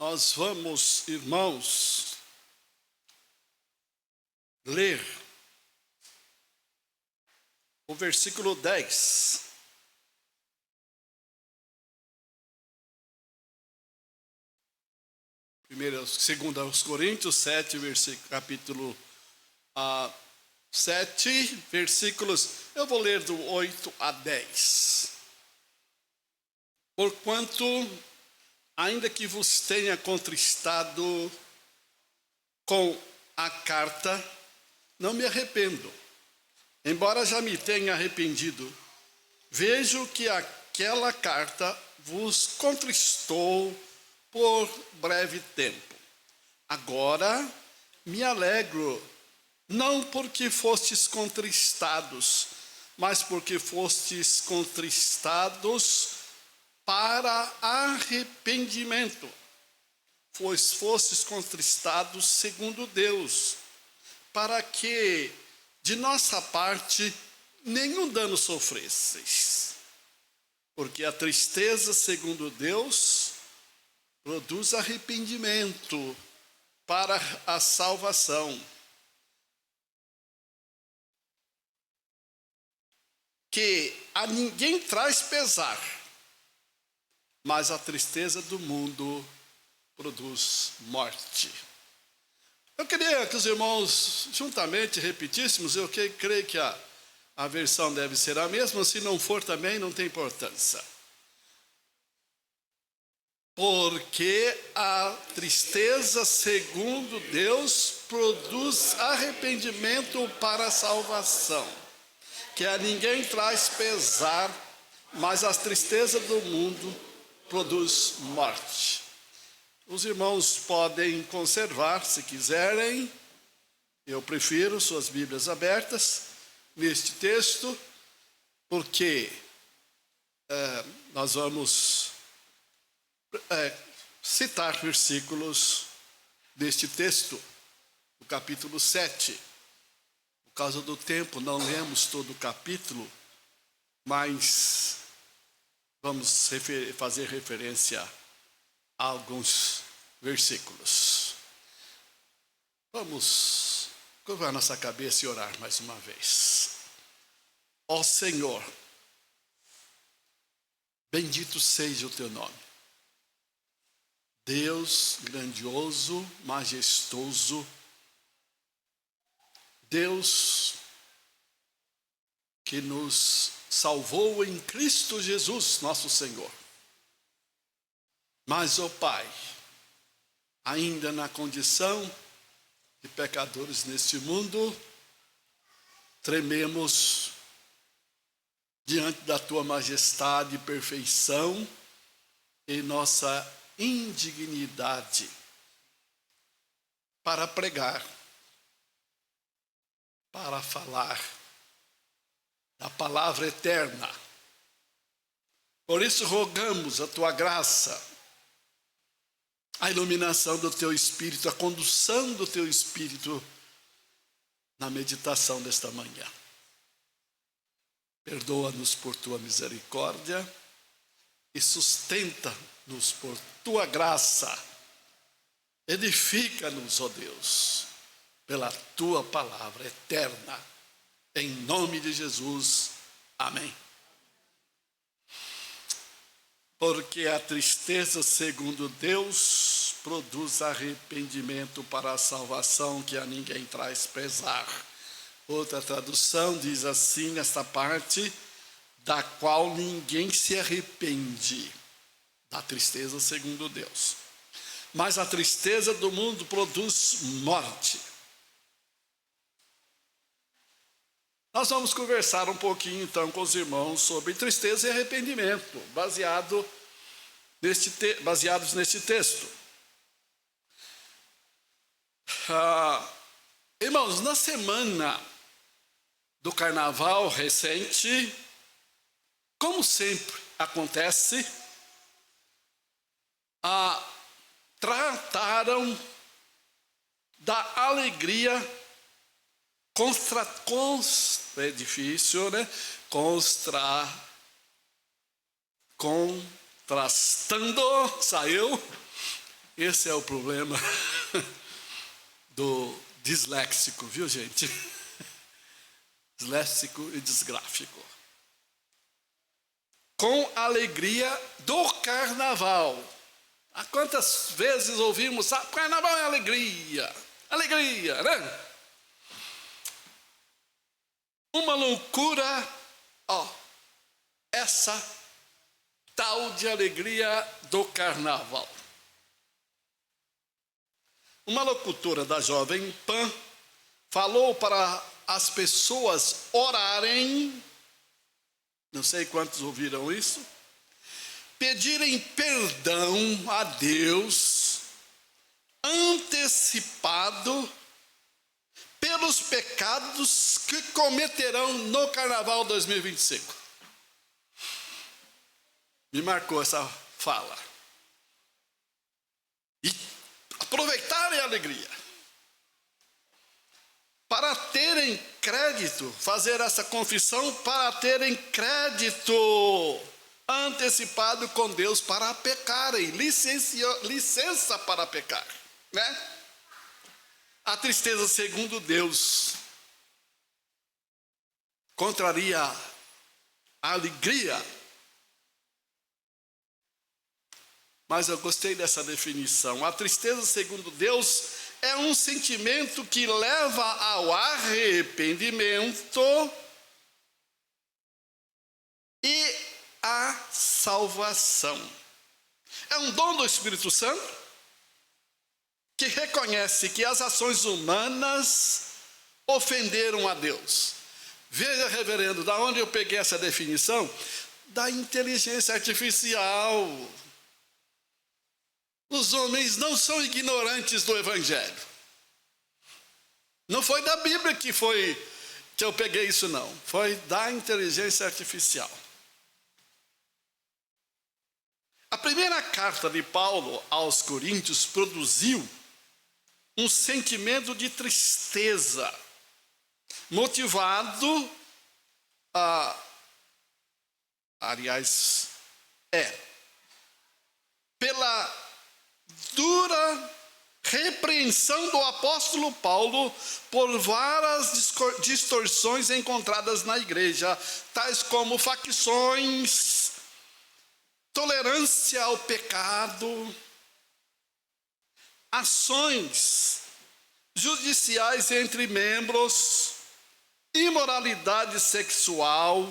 Nós vamos, irmãos, ler o versículo 10. Segundo aos Coríntios 7, capítulo 7, versículos, eu vou ler do 8 a 10. Porquanto, ainda que vos tenha contristado com a carta, não me arrependo. Embora já me tenha arrependido, vejo que aquela carta vos contristou por breve tempo. Agora me alegro, não porque fostes contristados, mas porque fostes contristados para arrependimento, pois fostes contristados segundo Deus, para que de nossa parte nenhum dano sofresseis. Porque a tristeza segundo Deus produz arrependimento para a salvação, que a ninguém traz pesar, mas a tristeza do mundo produz morte. Eu queria que os irmãos juntamente repetíssemos, eu creio que a versão deve ser a mesma, se não for também não tem importância. Porque a tristeza segundo Deus produz arrependimento para a salvação, que a ninguém traz pesar, mas a tristeza do mundo produz morte. Os irmãos podem conservar, se quiserem, eu prefiro suas Bíblias abertas neste texto, porque nós vamos citar versículos deste texto, o capítulo 7. Por causa do tempo, não lemos todo o capítulo, mas vamos fazer referência a alguns versículos. Vamos curvar nossa cabeça e orar mais uma vez. Ó Senhor, bendito seja o teu nome. Deus grandioso, majestoso, Deus que nos salvou em Cristo Jesus, nosso Senhor. Mas, ó Pai, ainda na condição de pecadores neste mundo, trememos diante da Tua majestade e perfeição em nossa indignidade para pregar, para falar da palavra eterna. Por isso rogamos a Tua graça, a iluminação do Teu Espírito, a condução do Teu Espírito na meditação desta manhã. Perdoa-nos por Tua misericórdia e sustenta-nos por Tua graça. Edifica-nos, ó Deus, pela Tua palavra eterna. Em nome de Jesus, amém. Porque a tristeza, segundo Deus, produz arrependimento para a salvação, que a ninguém traz pesar. Outra tradução diz assim, nesta parte, da qual ninguém se arrepende, da tristeza segundo Deus. Mas a tristeza do mundo produz morte. Nós vamos conversar um pouquinho, então, com os irmãos sobre tristeza e arrependimento, baseados neste texto. Irmãos, na semana do carnaval recente, como sempre acontece, trataram da alegria é difícil, né? Contrastando, saiu, Esse é o problema do disléxico, viu, gente? Disléxico e disgráfico. Com alegria do carnaval. Há quantas vezes ouvimos, carnaval é alegria, alegria, né? Uma loucura, essa tal de alegria do carnaval. Uma locutora da Jovem Pan falou para as pessoas orarem, não sei quantos ouviram isso, pedirem perdão a Deus antecipado pelos pecados que cometerão no Carnaval 2025. Me marcou essa fala. E aproveitarem a alegria. Para terem crédito, fazer essa confissão, para terem crédito antecipado com Deus para pecarem, licença para pecar, né? A tristeza, segundo Deus, contraria a alegria. Mas eu gostei dessa definição. A tristeza, segundo Deus, é um sentimento que leva ao arrependimento e à salvação. É um dom do Espírito Santo que reconhece que as ações humanas ofenderam a Deus. Veja, reverendo, da onde eu peguei essa definição? Da inteligência artificial. Os homens não são ignorantes do Evangelho. Não foi da Bíblia que eu peguei isso, não. Foi da inteligência artificial. A primeira carta de Paulo aos Coríntios produziu um sentimento de tristeza, motivado pela dura repreensão do apóstolo Paulo por várias distorções encontradas na igreja, tais como facções, tolerância ao pecado, ações judiciais entre membros, imoralidade sexual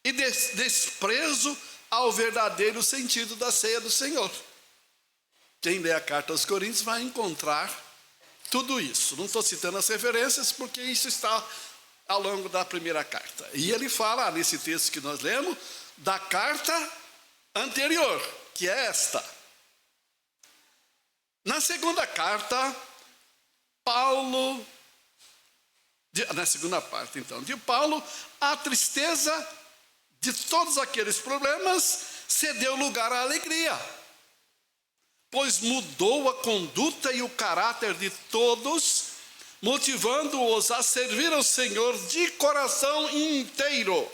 e desprezo ao verdadeiro sentido da ceia do Senhor. Quem lê a carta aos Coríntios vai encontrar tudo isso. Não estou citando as referências, porque isso está ao longo da primeira carta. E ele fala, nesse texto que nós lemos, da carta anterior, que é esta. Na segunda carta, Paulo, na segunda parte então, de Paulo, a tristeza de todos aqueles problemas cedeu lugar à alegria, pois mudou a conduta e o caráter de todos, motivando-os a servir ao Senhor de coração inteiro.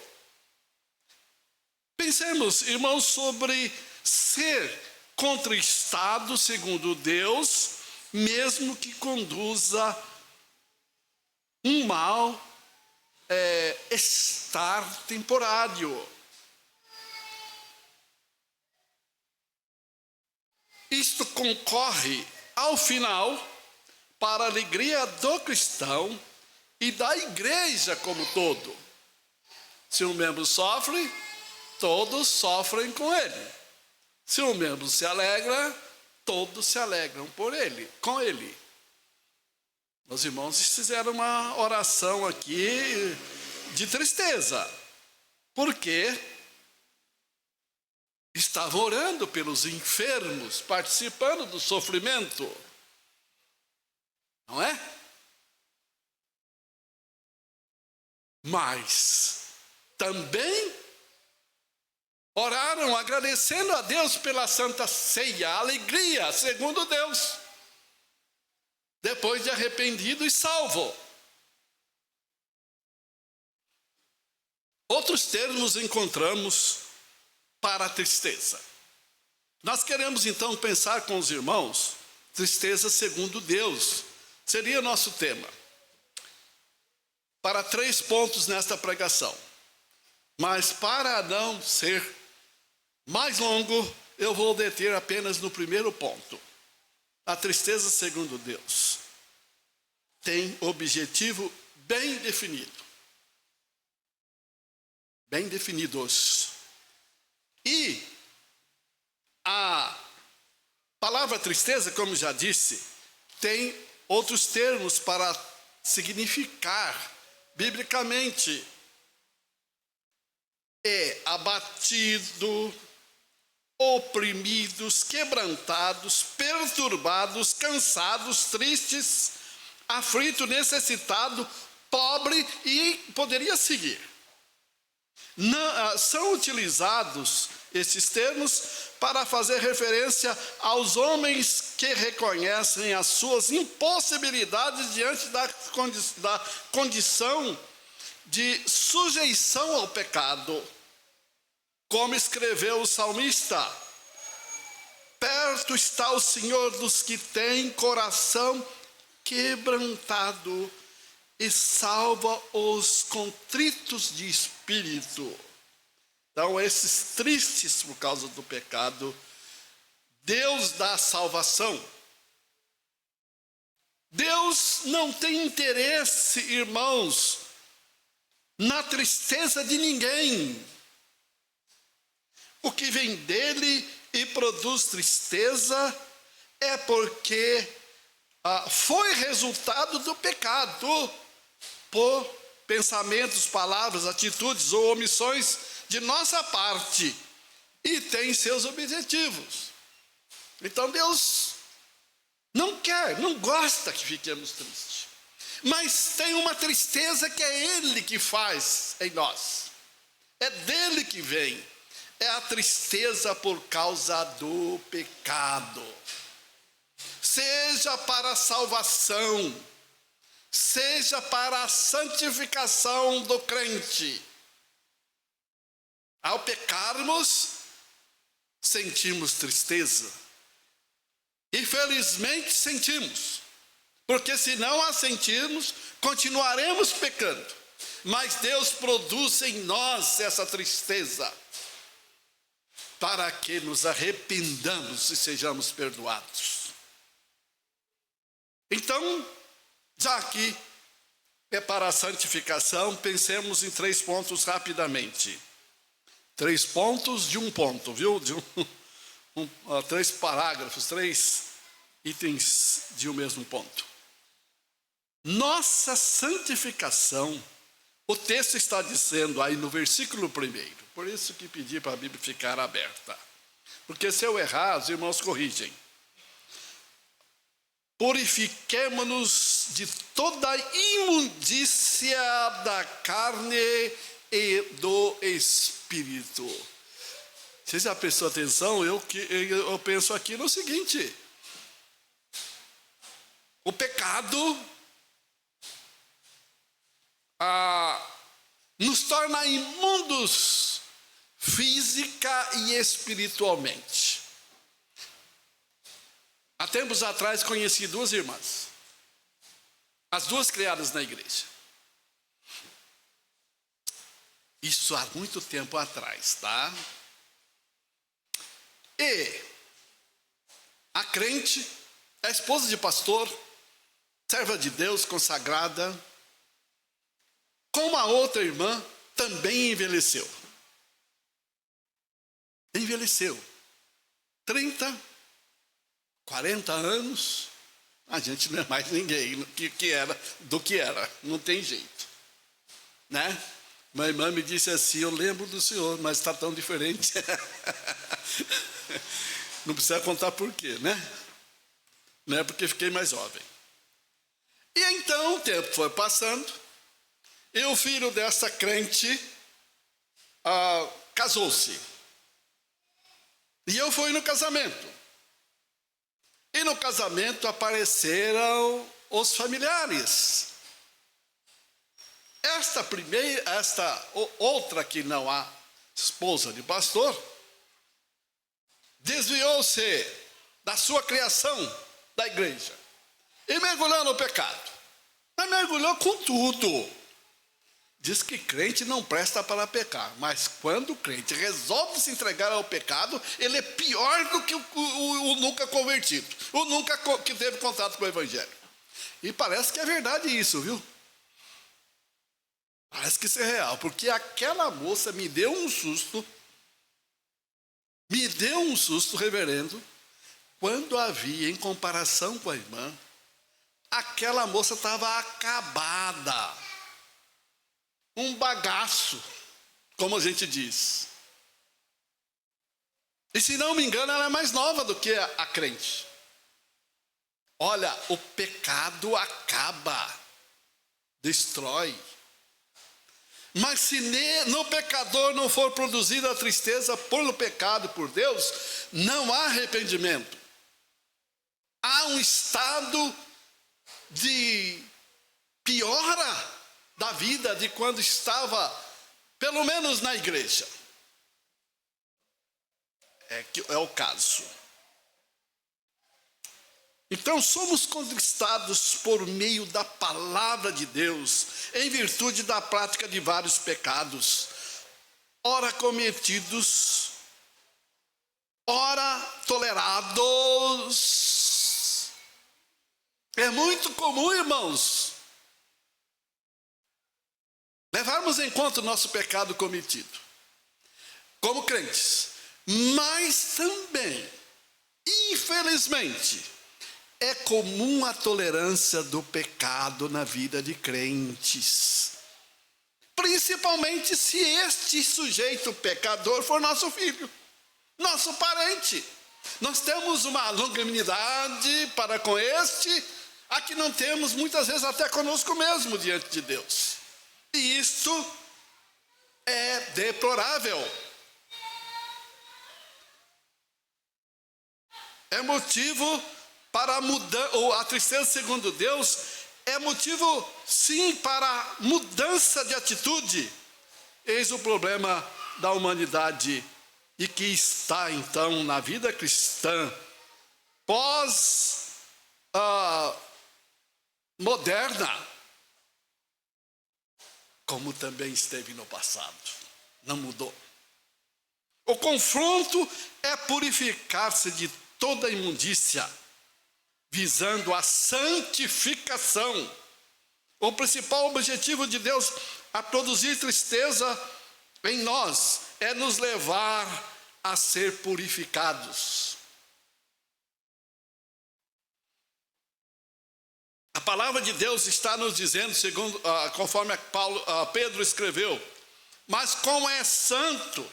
Pensemos, irmãos, sobre ser contristado segundo Deus, mesmo que conduza um mal-estar temporário. Isto concorre, ao final, para a alegria do cristão e da igreja como todo. Se um membro sofre, todos sofrem com ele. Se um membro se alegra, todos se alegram com ele. Meus irmãos fizeram uma oração aqui de tristeza, porque estavam orando pelos enfermos, participando do sofrimento, não é? Mas também oraram agradecendo a Deus pela Santa Ceia, a alegria, segundo Deus, depois de arrependido e salvo. Outros termos encontramos para a tristeza. Nós queremos então pensar com os irmãos, tristeza segundo Deus, seria nosso tema. Para 3 pontos nesta pregação. Mas para não ser mais longo, eu vou deter apenas no primeiro ponto. A tristeza segundo Deus tem objetivo bem definido. Bem definidos. E a palavra tristeza, como já disse, tem outros termos para significar biblicamente. É abatido, oprimidos, quebrantados, perturbados, cansados, tristes, aflito, necessitado, pobre e poderia seguir. Não, são utilizados esses termos para fazer referência aos homens que reconhecem as suas impossibilidades diante da condição de sujeição ao pecado. Como escreveu o salmista: perto está o Senhor dos que têm coração quebrantado e salva os contritos de espírito. Então, esses tristes por causa do pecado, Deus dá salvação. Deus não tem interesse, irmãos, na tristeza de ninguém. O que vem dele e produz tristeza é porque foi resultado do pecado, por pensamentos, palavras, atitudes ou omissões de nossa parte, e tem seus objetivos. Então Deus não quer, não gosta que fiquemos tristes, mas tem uma tristeza que é Ele que faz em nós, é dele que vem, é a tristeza por causa do pecado, seja para a salvação, seja para a santificação do crente. Ao pecarmos, sentimos tristeza. Infelizmente sentimos, porque se não a sentirmos, continuaremos pecando. Mas Deus produz em nós essa tristeza, para que nos arrependamos e sejamos perdoados. Então, já que é para a santificação, pensemos em 3 pontos rapidamente. 3 pontos de um ponto, viu? 3 parágrafos, 3 itens de um mesmo ponto. Nossa santificação, o texto está dizendo aí no versículo 1, por isso que pedi para a Bíblia ficar aberta. Porque se eu errar, os irmãos corrigem. Purifiquemo-nos de toda a imundícia da carne e do espírito. Você já prestou atenção? Eu penso aqui no seguinte: o pecado nos torna imundos física e espiritualmente. Há tempos atrás conheci 2 irmãs, as 2 criadas na igreja. Isso há muito tempo atrás, tá? E a crente, a esposa de pastor, serva de Deus, consagrada, como a outra irmã, também envelheceu. Envelheceu. 30, 40 anos, a gente não é mais ninguém do que era, não tem jeito, né? Minha irmã me disse assim: eu lembro do senhor, mas está tão diferente. Não precisa contar por quê, né? Não é porque fiquei mais jovem. E então o tempo foi passando, e o filho dessa crente casou-se. E eu fui no casamento. E no casamento apareceram os familiares. Esta outra que não há esposa de pastor, desviou-se da sua criação, da igreja, e mergulhou no pecado. Mas mergulhou com tudo. Diz que crente não presta para pecar, mas quando o crente resolve se entregar ao pecado, ele é pior do que o nunca convertido, o nunca que teve contato com o evangelho. E parece que é verdade isso, viu? Parece que isso é real, porque aquela moça me deu um susto, reverendo, quando a vi em comparação com a irmã. Aquela moça estava acabada, um bagaço, como a gente diz. E se não me engano, ela é mais nova do que a crente. Olha, o pecado acaba, destrói. Mas se no pecador não for produzida a tristeza pelo pecado por Deus, não há arrependimento. Há um estado de piora da vida de quando estava, pelo menos na igreja. É o caso. Então somos conquistados por meio da palavra de Deus, em virtude da prática de vários pecados, ora cometidos, ora tolerados. É muito comum, irmãos, levarmos em conta o nosso pecado cometido, como crentes, mas também, infelizmente, é comum a tolerância do pecado na vida de crentes, principalmente se este sujeito pecador for nosso filho, nosso parente. Nós temos uma longanimidade para com este, a que não temos muitas vezes até conosco mesmo diante de Deus. E isto é deplorável. É motivo para mudança, ou a tristeza segundo Deus, é motivo sim para mudança de atitude. Eis o problema da humanidade e que está então na vida cristã moderna, como também esteve no passado, não mudou. O confronto é purificar-se de toda imundícia, visando a santificação. O principal objetivo de Deus a produzir tristeza em nós é nos levar a ser purificados. A palavra de Deus está nos dizendo, segundo, conforme Pedro escreveu, mas como é santo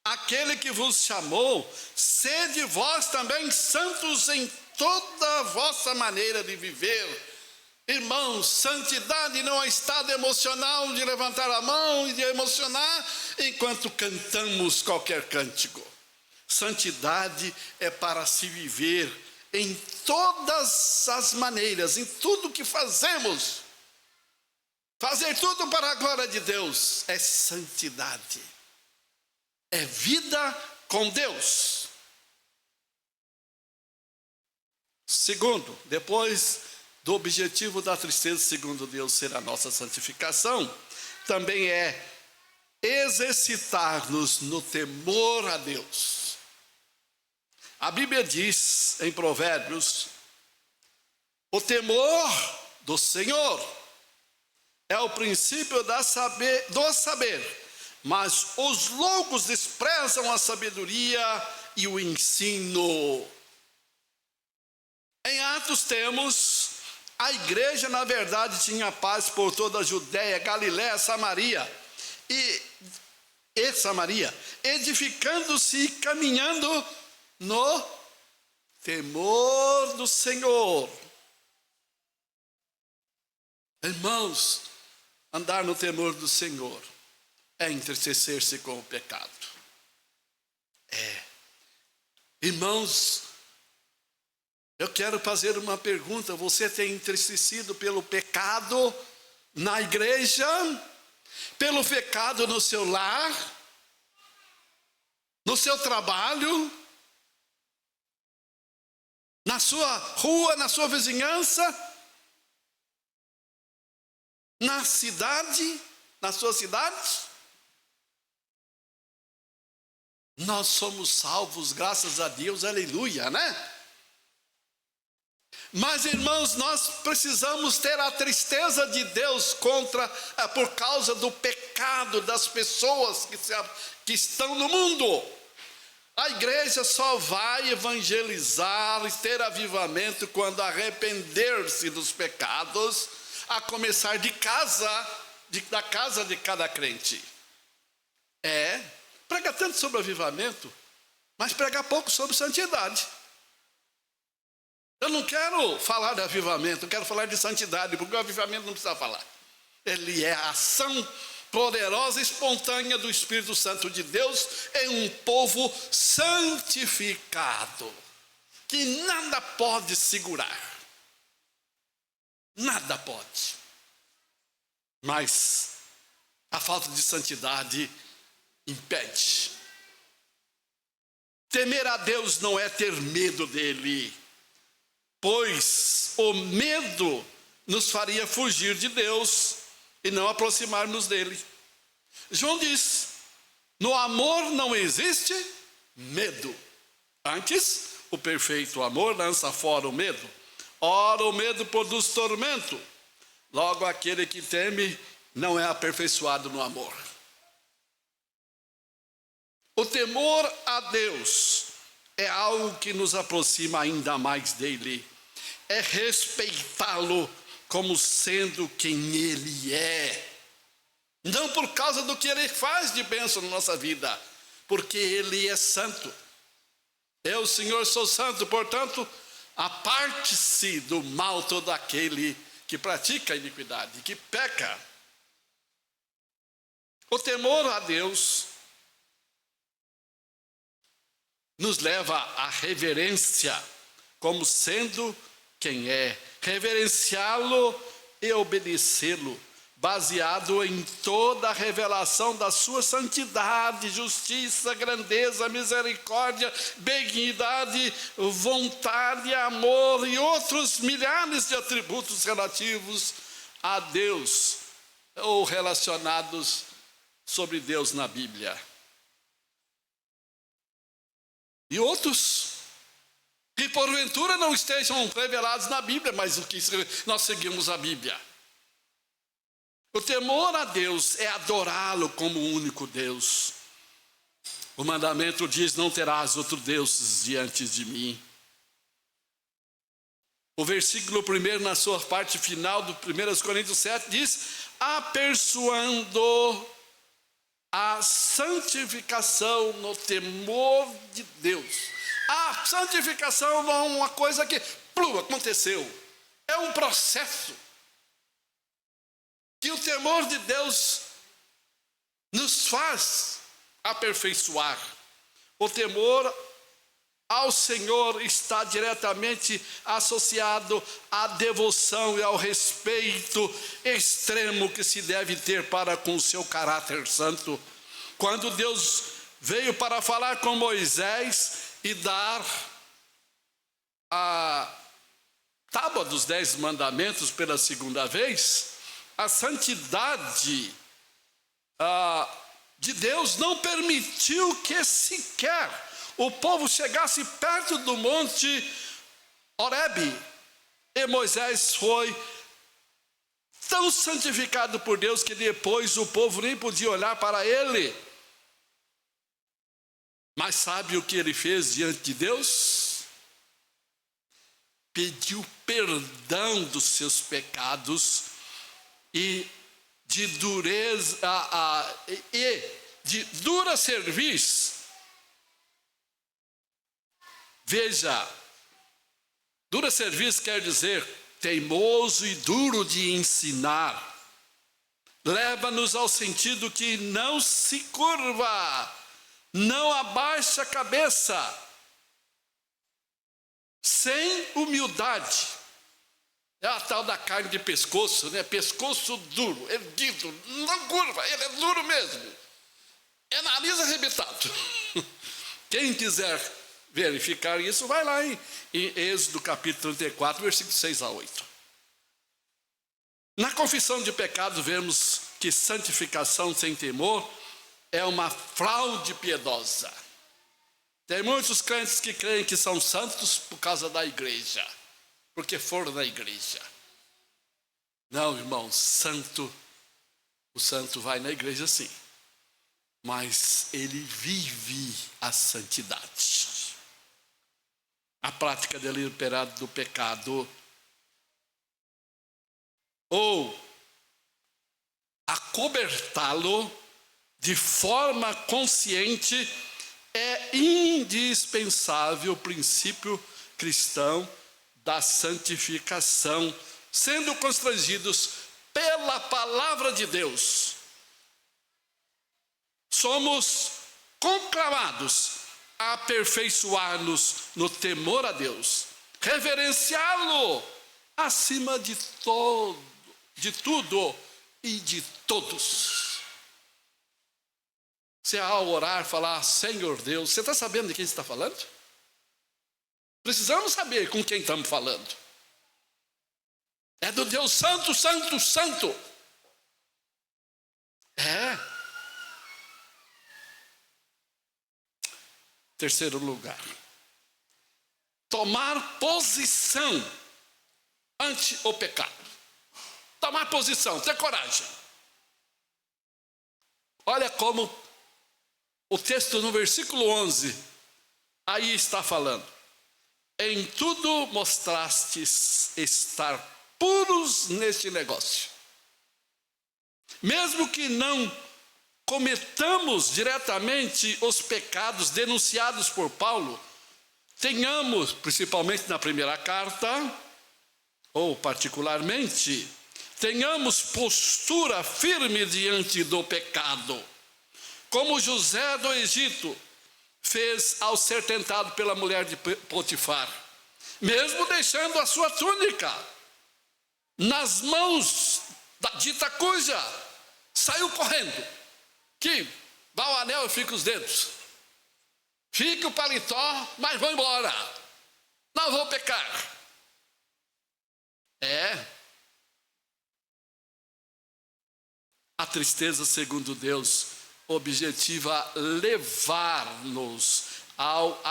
aquele que vos chamou, sede vós também santos em toda a vossa maneira de viver. Irmãos, santidade não é estado emocional de levantar a mão e de emocionar enquanto cantamos qualquer cântico. Santidade é para se viver em todas as maneiras, em tudo que fazemos. Fazer tudo para a glória de Deus é santidade. É vida com Deus. Segundo, depois do objetivo da tristeza segundo Deus ser a nossa santificação, também é exercitar-nos no temor a Deus. A Bíblia diz em Provérbios: o temor do Senhor é o princípio do saber, mas os loucos desprezam a sabedoria e o ensino. Em Atos temos, a igreja na verdade tinha paz por toda a Judéia, Galiléia, Samaria, edificando-se e caminhando no temor do Senhor. Irmãos, andar no temor do Senhor é entristecer-se com o pecado. Irmãos, eu quero fazer uma pergunta: você tem entristecido pelo pecado na igreja? Pelo pecado no seu lar? No seu trabalho? na sua rua, na sua vizinhança, na cidade, na sua cidade. Nós somos salvos, graças a Deus, aleluia, né? Mas, irmãos, nós precisamos ter a tristeza de Deus por causa do pecado das pessoas que estão no mundo. A igreja só vai evangelizar e ter avivamento quando arrepender-se dos pecados, a começar da casa de cada crente. Prega tanto sobre avivamento, mas prega pouco sobre santidade. Eu não quero falar de avivamento, eu quero falar de santidade, porque o avivamento não precisa falar. Ele é a ação poderosa e espontânea do Espírito Santo de Deus em um povo santificado, que nada pode segurar. Nada pode. Mas a falta de santidade impede. Temer a Deus não é ter medo dele, pois o medo nos faria fugir de Deus e não aproximar-nos dele. João diz: no amor não existe medo. Antes, o perfeito amor lança fora o medo. Ora, o medo produz tormento. Logo, aquele que teme não é aperfeiçoado no amor. O temor a Deus é algo que nos aproxima ainda mais dele. É respeitá-lo como sendo quem ele é. Não por causa do que ele faz de bênção na nossa vida, porque ele é santo. Eu, Senhor, sou santo, portanto, aparte-se do mal todo aquele que pratica a iniquidade, que peca. O temor a Deus nos leva à reverência, como sendo quem é. Reverenciá-lo e obedecê-lo, baseado em toda a revelação da sua santidade, justiça, grandeza, misericórdia, benignidade, vontade, amor e outros milhares de atributos relativos a Deus ou relacionados sobre Deus na Bíblia. E outros que porventura não estejam revelados na Bíblia, mas o que nós seguimos a Bíblia. O temor a Deus é adorá-lo como o único Deus. O mandamento diz: não terás outro Deus diante de mim. O versículo 1, na sua parte final do 1 Coríntios 7, diz: aperfeiçoando a santificação no temor de Deus. A santificação não é uma coisa que aconteceu. É um processo que o temor de Deus nos faz aperfeiçoar. O temor ao Senhor está diretamente associado à devoção e ao respeito extremo que se deve ter para com o seu caráter santo. Quando Deus veio para falar com Moisés e dar a tábua dos 10 mandamentos pela segunda vez, a santidade de Deus não permitiu que sequer o povo chegasse perto do monte Horebe. E Moisés foi tão santificado por Deus que depois o povo nem podia olhar para ele. Mas sabe o que ele fez diante de Deus? Pediu perdão dos seus pecados e de dura cerviz. Veja, dura cerviz quer dizer teimoso e duro de ensinar. Leva-nos ao sentido que não se curva, não abaixa a cabeça, sem humildade. É a tal da carne de pescoço, né? Pescoço duro, erguido, não curva, ele é duro mesmo. É nariz arrebitado. Quem quiser verificar isso, vai lá em Êxodo capítulo 34, versículos 6 a 8. Na confissão de pecados, vemos que santificação sem temor é uma fraude piedosa. Tem muitos crentes que creem que são santos por causa da igreja, porque foram na igreja. Não, irmão, o santo vai na igreja sim, mas ele vive a santidade. A prática deliberada do pecado ou acobertá-lo de forma consciente é indispensável princípio cristão da santificação, sendo constrangidos pela palavra de Deus. Somos conclamados a aperfeiçoar-nos no temor a Deus, reverenciá-lo acima de tudo e de todos. Você ao orar falar, Senhor Deus, você está sabendo de quem você está falando? Precisamos saber com quem estamos falando. É do Deus santo, santo, santo. É. Terceiro lugar, tomar posição ante o pecado. Tomar posição, ter coragem. Olha como o texto no versículo 11, aí está falando. Em tudo mostrastes estar puros neste negócio. Mesmo que não cometamos diretamente os pecados denunciados por Paulo, tenhamos, principalmente na primeira carta, ou particularmente, tenhamos postura firme diante do pecado, como José do Egito fez ao ser tentado pela mulher de Potifar, mesmo deixando a sua túnica nas mãos da dita cuja, saiu correndo, que dá o anel e fica os dedos, fica o paletó, mas vou embora, não vou pecar. A tristeza, segundo Deus, objetiva levar-nos ao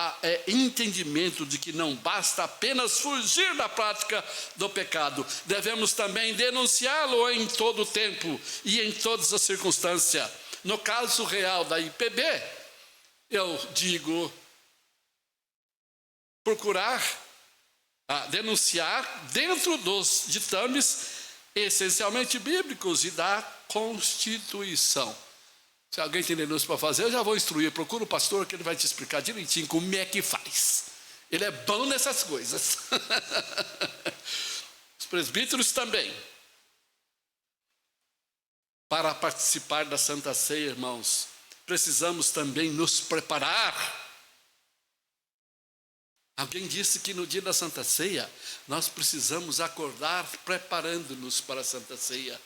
entendimento de que não basta apenas fugir da prática do pecado, devemos também denunciá-lo em todo o tempo e em todas as circunstâncias. No caso real da IPB, eu digo procurar denunciar dentro dos ditames essencialmente bíblicos e da Constituição. Se alguém tem denúncia para fazer, eu já vou instruir. Procura o pastor que ele vai te explicar direitinho como é que faz. Ele é bom nessas coisas. Os presbíteros também. Para participar da Santa Ceia, irmãos, precisamos também nos preparar. Alguém disse que no dia da Santa Ceia, nós precisamos acordar preparando-nos para a Santa Ceia.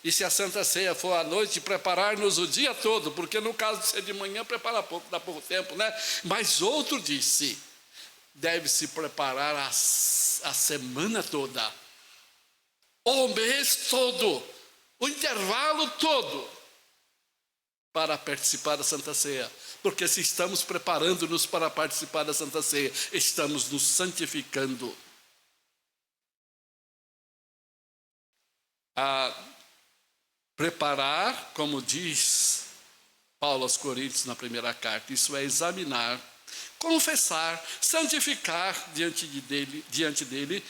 E se a Santa Ceia for à noite, preparar-nos o dia todo, porque no caso de ser de manhã, prepara pouco, dá pouco tempo, né? Mas outro disse, deve-se preparar a semana toda, o mês todo, o intervalo todo, para participar da Santa Ceia. Porque se estamos preparando-nos para participar da Santa Ceia, estamos nos santificando. Preparar, como diz Paulo aos Coríntios na primeira carta, isso é examinar, confessar, santificar diante dele,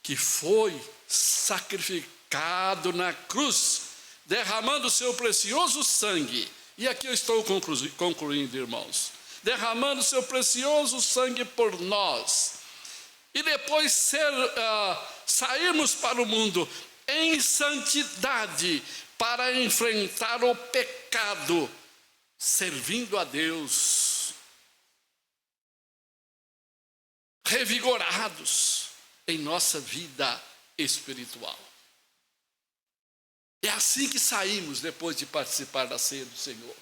que foi sacrificado na cruz, derramando o seu precioso sangue. E aqui eu estou concluindo, irmãos. Derramando o seu precioso sangue por nós. E depois sairmos para o mundo em santidade, para enfrentar o pecado, servindo a Deus, revigorados em nossa vida espiritual. É assim que saímos depois de participar da ceia do Senhor,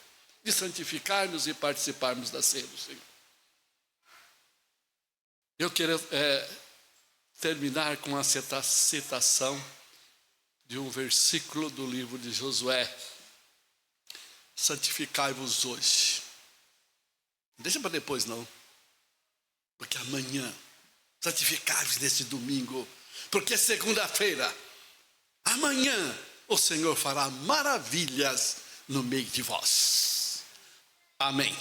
de santificar-nos e participarmos da ceia do Senhor. Eu quero terminar com uma citação de um versículo do livro de Josué. Santificai-vos hoje. Não deixa para depois não. Porque amanhã, santificai-vos nesse domingo. Porque segunda-feira, amanhã, o Senhor fará maravilhas no meio de vós. Amém.